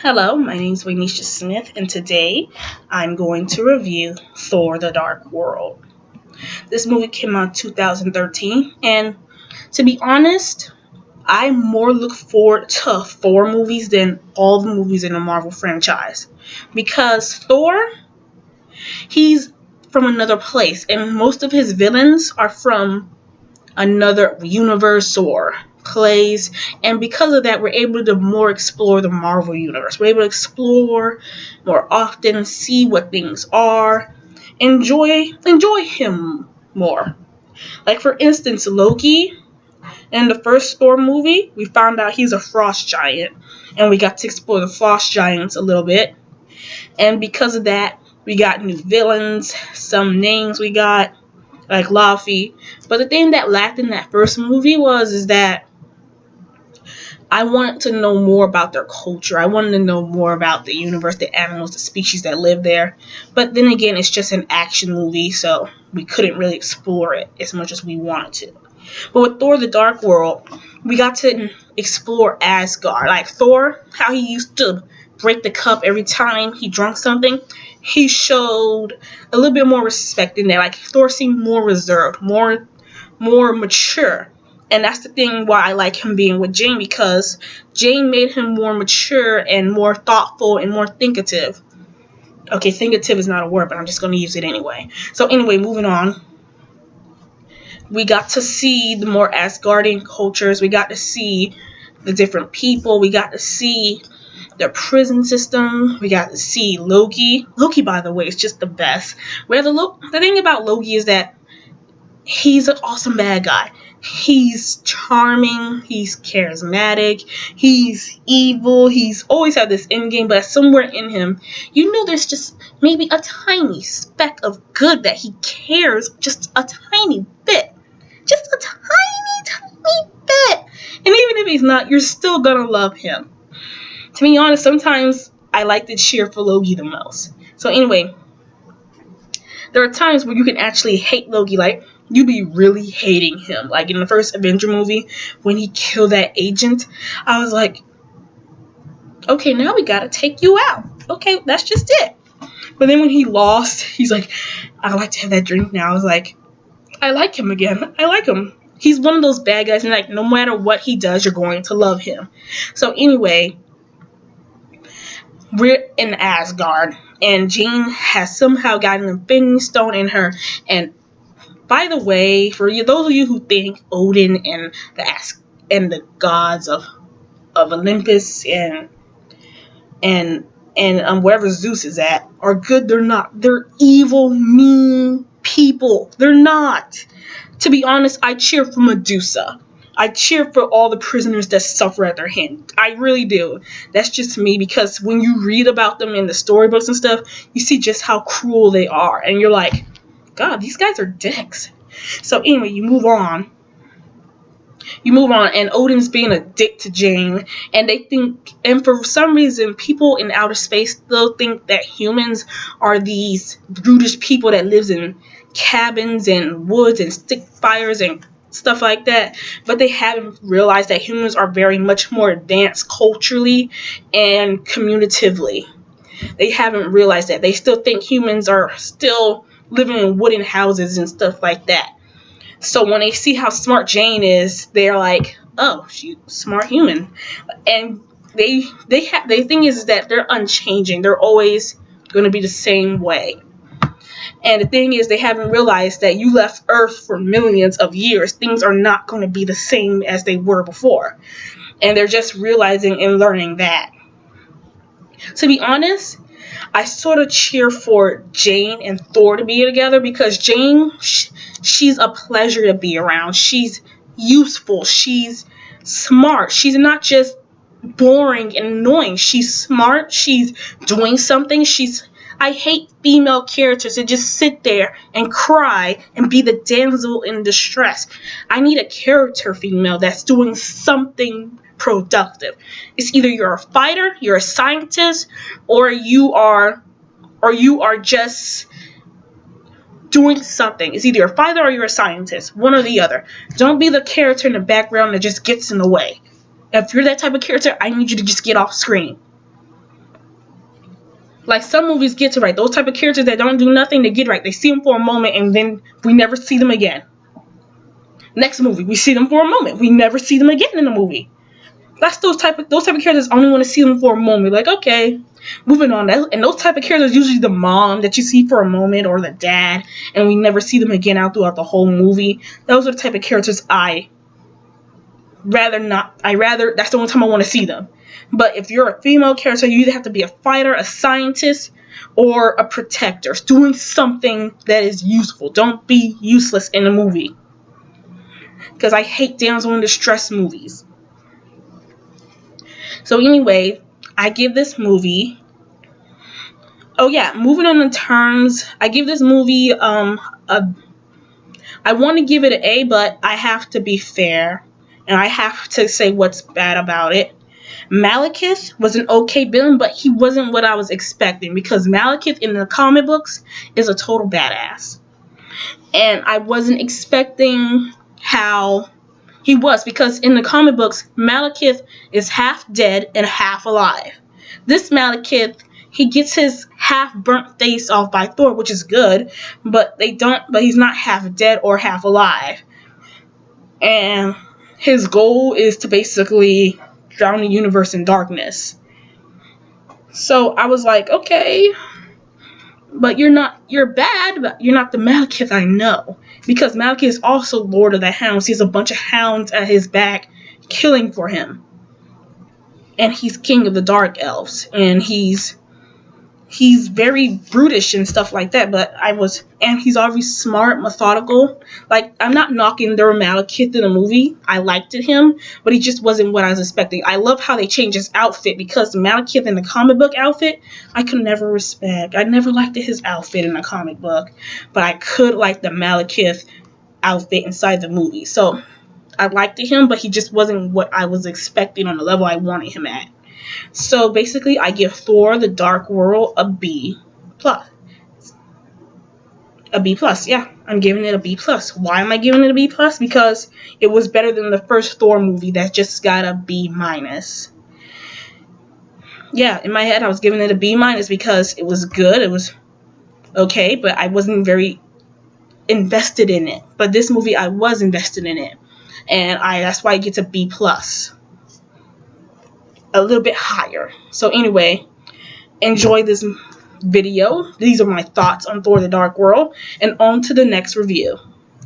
Hello, my name is Waynisha Smith, and today I'm going to review Thor: The Dark World. This movie came out in 2013, and to be honest, I more look forward to Thor movies than all the movies in the Marvel franchise. Because Thor, he's from another place, and most of his villains are from another universe or plays, and because of that we're able to more explore the Marvel universe. We're able to explore more often, see what things are, enjoy him more. Like for instance, Loki. In the first Thor movie, we found out he's a frost giant, and we got to explore the frost giants a little bit. And because of that, we got new villains, some names we got, like Laufey. But the thing that lacked in that first movie is that I wanted to know more about their culture. I wanted to know more about the universe, the animals, the species that live there. But then again, it's just an action movie, so we couldn't really explore it as much as we wanted to. But with Thor: The Dark World, we got to explore Asgard. Like Thor, how he used to break the cup every time he drank something. He showed a little bit more respect in that. Like Thor seemed more reserved, more mature. And that's the thing why I like him being with Jane, because Jane made him more mature and more thoughtful and more thinkative. Okay, thinkative is not a word, but I'm just going to use it anyway. So anyway, moving on. We got to see the more Asgardian cultures. We got to see the different people. We got to see the prison system. We got to see Loki. Loki, by the way, is just the best. The thing about Loki is that he's an awesome bad guy. He's charming, he's charismatic, he's evil, he's always had this end game, but somewhere in him, you know there's just maybe a tiny speck of good that he cares just a tiny bit. Just a tiny bit. And even if he's not, you're still gonna love him. To be honest, sometimes I like to cheer for Loki the most. So anyway, there are times where you can actually hate Loki, like you be really hating him. Like in the first Avenger movie, when he killed that agent, I was like, okay, now we gotta take you out. Okay, that's just it. But then when he lost, he's like, I'd like to have that drink now. I was like, I like him again. I like him. He's one of those bad guys, and like no matter what he does, you're going to love him. So anyway, we're in Asgard, and Jean has somehow got an Infinity Stone in her. And by the way, for those of you who think Odin and the gods of Olympus and wherever Zeus is at are good, they're not. They're evil, mean people. They're not. To be honest, I cheer for Medusa. I cheer for all the prisoners that suffer at their hand. I really do. That's just me, because when you read about them in the storybooks and stuff, you see just how cruel they are. And you're like, God, these guys are dicks. So anyway, you move on, and Odin's being a dick to Jane, and for some reason, people in outer space still think that humans are these brutish people that lives in cabins and woods and stick fires and stuff like that, but they haven't realized that humans are very much more advanced culturally and communicatively. They haven't realized that. They still think humans are still living in wooden houses and stuff like that. So when they see how smart Jane is, they're like, oh, she's a smart human. And the thing is that they're unchanging. They're always going to be the same way. And the thing is, they haven't realized that you left Earth for millions of years. Things are not going to be the same as they were before. And they're just realizing and learning that. To be honest, I sort of cheer for Jane and Thor to be together, because Jane, she's a pleasure to be around. She's useful. She's smart. She's not just boring and annoying. She's smart. She's doing something. I hate female characters that just sit there and cry and be the damsel in distress. I need a character female that's doing something productive. It's either you're a fighter, you're a scientist, or you are just doing something. It's either you're a fighter or you're a scientist, one or the other. Don't be the character in the background that just gets in the way. If you're that type of character, I need you to just get off screen. Like, some movies get it right. Those type of characters that don't do nothing, they get it right. They see them for a moment, and then we never see them again. Next movie, we see them for a moment. We never see them again in the movie. That's those type of characters. Only want to see them for a moment. Like, okay, moving on. And those type of characters, usually the mom that you see for a moment, or the dad, and we never see them again out throughout the whole movie. Those are the type of characters I rather not. That's the only time I want to see them. But if you're a female character, you either have to be a fighter, a scientist, or a protector, doing something that is useful. Don't be useless in a movie. Because I hate damsel in distress movies. So anyway, I give this movie... Oh yeah, moving on in terms... I give this movie... I want to give it an A, but I have to be fair. And I have to say what's bad about it. Malekith was an okay villain, but he wasn't what I was expecting. Because Malekith in the comic books is a total badass. And I wasn't expecting how he was. Because in the comic books, Malekith is half dead and half alive. This Malekith, he gets his half burnt face off by Thor, which is good. But he's not half dead or half alive. And his goal is to basically drown the universe in darkness. So I was like, okay, but you're bad, but you're not the Malekith I know. Because Malekith is also Lord of the Hounds. He has a bunch of hounds at his back killing for him. And he's king of the Dark Elves. And he's very brutish and stuff like that, and he's always smart, methodical. Like, I'm not knocking the Malekith in the movie. I liked him, but he just wasn't what I was expecting. I love how they changed his outfit, because the Malekith in the comic book outfit, I could never respect. I never liked his outfit in the comic book, but I could like the Malekith outfit inside the movie. So I liked him, but he just wasn't what I was expecting on the level I wanted him at. So basically, I give Thor: The Dark World a B+. A B+, yeah. I'm giving it a B+. Why am I giving it a B+? Because it was better than the first Thor movie that just got a B-. Yeah, in my head, I was giving it a B- because it was good. It was okay, but I wasn't very invested in it. But this movie, I was invested in it. And that's why it gets a B+. A little bit higher. So anyway, enjoy this video. These are my thoughts on Thor: The Dark World, and on to the next review.